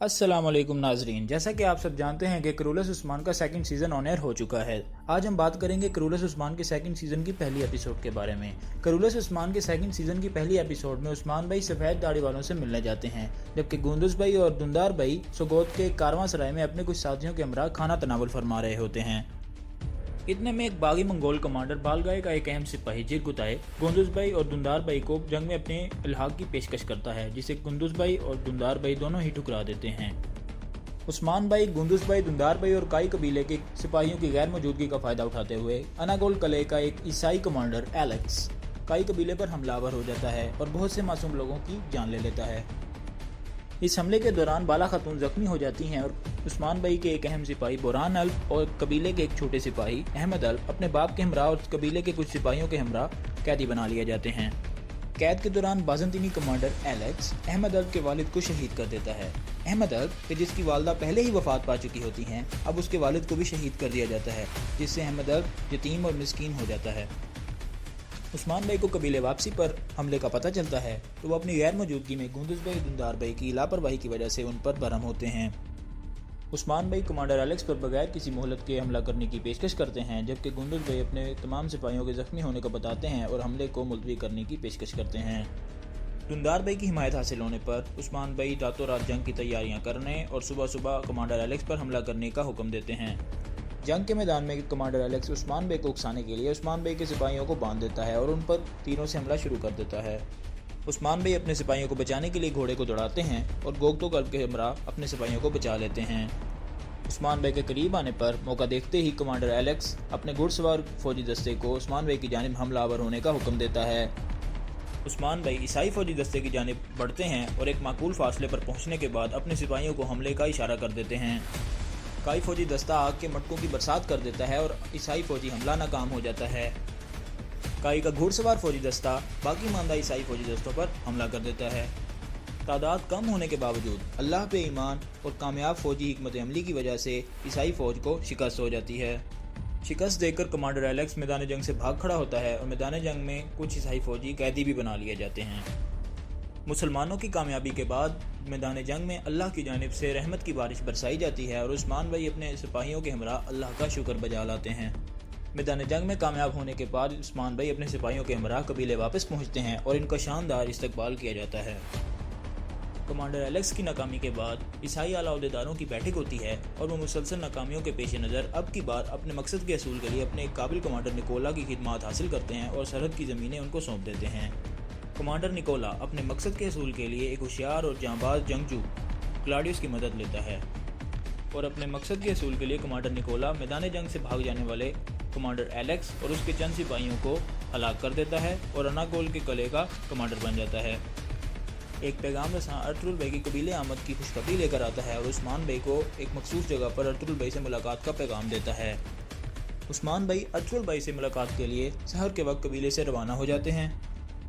अस्सलाम वालेकुम नाजरीन, जैसा कि आप सब जानते हैं कि क्रूलेस उस्मान का सेकंड सीज़न ऑन एयर हो चुका है। आज हम बात करेंगे क्रूलेस उस्मान के सेकंड सीज़न की पहली एपिसोड के बारे में। क्रूलेस उस्मान के सेकंड सीज़न की पहली एपिसोड में उस्मान भाई सफ़ेद दाढ़ी वालों से मिलने जाते हैं, जबकि गुंदुस भाई और दुंदार भाई सोगोत के कारवां सराय में अपने कुछ साथियों के हमरा खाना तनावुल फरमा रहे होते हैं। इतने में एक बागी मंगोल कमांडर बालगाय का एक अहम सिपाही जिरगुताए गुंदुस भाई और दुंदार भाई को जंग में अपने इल्हाक की पेशकश करता है, जिसे गुंदुस भाई और दुंदार भाई दोनों ही ठुकरा देते हैं। उस्मान भाई, गुंदुस भाई, दुंदार भाई और काई कबीले के सिपाहियों की गैर मौजूदगी का फायदा उठाते हुए अनागोल कले का एक ईसाई कमांडर एलेक्स काई कबीले पर हमलावर हो जाता है और बहुत से मासूम लोगों की जान ले लेता है। इस हमले के दौरान बाला खातून जख्मी हो जाती हैं और उस्मान भाई के एक अहम सिपाही बोरान अल्प और कबीले के एक छोटे सिपाही अहमद अल्प अपने बाप के हमरा और कबीले के कुछ सिपाहियों के हमरा कैदी बना लिए जाते हैं। कैद के दौरान बाज़ंतीनी कमांडर एलेक्स अहमद अल्प के वालिद को शहीद कर देता है। अहमद अल्प के जिसकी वालदा पहले ही वफात पा चुकी होती हैं, अब उसके वालिद को भी शहीद कर दिया जाता है, जिससे अहमद अल्प यतीम और मिस्कीन हो जाता है। उस्मान भाई को कबीले वापसी पर हमले का पता चलता है तो वो अपनी गैर मौजूदगी में गुंदुस भाई दुंदार भाई की लापरवाही की वजह से उन पर बरहम होते हैं। उस्मान भाई कमांडर एलेक्स पर बगैर किसी मोहलत के हमला करने की पेशकश करते हैं, जबकि गुंदुस भाई अपने तमाम सिपाहियों के जख्मी होने को बताते हैं और हमले को मुलतवी करने की पेशकश करते हैं। दुंदार भाई की हिमायत हासिल होने पर उस्मान भाई रातों रात जंग की तैयारियां करने और सुबह सुबह कमांडर एलेक्स पर हमला करने का हुक्म देते हैं। जंग के मैदान में कमांडर एलेक्स उस्मान भाई को उकसाने के लिए उस्मान भाई के सिपाहियों को बांध देता है और उन पर तीरों से हमला शुरू कर देता है। उस्मान भाई अपने सिपाहियों को बचाने के लिए घोड़े को दौड़ाते हैं और गोगतो कल्ब के हमरा अपने सिपाहियों को बचा लेते हैं। उस्मान भाई के करीब आने पर मौका देखते ही कमांडर एलेक्स अपने घुड़सवार फौजी दस्ते को उस्मान भाई की जानिब हमलावर होने का हुक्म देता है। उस्मान भाई ईसाई फौजी दस्ते की जानिब बढ़ते हैं और एक माकूल फासले पर पहुंचने के बाद अपने सिपाहियों को हमले का इशारा कर देते हैं। काई फौजी दस्ता आग के मटकों की बरसात कर देता है और ईसाई फौजी हमला नाकाम हो जाता है। काई का घुड़सवार फौजी दस्ता बाकी मानदा ईसाई फौजी दस्तों पर हमला कर देता है। तादाद कम होने के बावजूद अल्लाह पे ईमान और कामयाब फौजी हिकमत अमली की वजह से ईसाई फौज को शिकस्त हो जाती है। शिकस्त देकर कमांडर एलेक्स मैदान जंग से भाग खड़ा होता है और मैदान जंग में कुछ ईसाई फौजी कैदी भी बना लिए जाते हैं। मुसलमानों की कामयाबी के बाद मैदान जंग में अल्लाह की जानिब से रहमत की बारिश बरसाई जाती है और उस्मान भाई अपने सिपाहियों के हमरा अल्लाह का शुक्र बजा लाते हैं। मैदान जंग में कामयाब होने के बाद उस्मान भाई अपने सिपाहियों के हमरा कबीले वापस पहुंचते हैं और इनका शानदार इस्तकबाल किया जाता है। कमांडर एलेक्स की नाकामी के बाद ईसाई आला अहदेदारों की बैठक होती है और वो मुसलसल नाकामियों के पेश नज़र अब की बार अपने मकसद के असूल के लिए अपने एक काबिल कमांडर निकोला की खिदमत हासिल करते हैं और सरहद की ज़मीनें उनको सौंप देते हैं। कमांडर निकोला अपने मकसद के असूल के लिए एक होशियार और जांबाज जंगजू क्लाडियस की मदद लेता है और अपने मकसद के असूल के लिए कमांडर निकोला मैदान जंग से भाग जाने वाले कमांडर एलेक्स और उसके चंद सिपाहियों को हलाक कर देता है और अनागोल के कले का कमांडर बन जाता है। एक पैगाम रसां अर्तुगरुल भाई की कबीले आमद की खुशखबरी लेकर आता है और उस्मान भाई को एक मखसूस जगह पर अर्तुगरुल भाई से मुलाकात का पैगाम देता है। उस्मान भाई अर्तुगरुल भाई से मुलाकात के लिए सहर के वक्त कबीले से रवाना हो जाते हैं,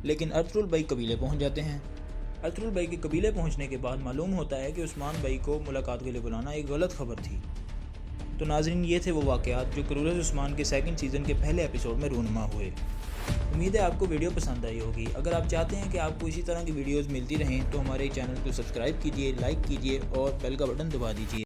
लेकिन अर्तुगरुल भाई कबीले पहुंच जाते हैं। अर्तुगरुल भाई के कबीले पहुंचने के बाद मालूम होता है कि उस्मान भाई को मुलाकात के लिए बुलाना एक गलत खबर थी। तो नाज़रीन, ये थे वो वाक़यात जो क्रूलेस उस्मान के सेकंड सीज़न के पहले एपिसोड में रूनुमा हुए। उम्मीद है आपको वीडियो पसंद आई होगी। अगर आप चाहते हैं कि आपको इसी तरह की वीडियोज़ मिलती रहें तो हमारे चैनल को सब्सक्राइब कीजिए, लाइक कीजिए और बेल का बटन दबा दीजिए।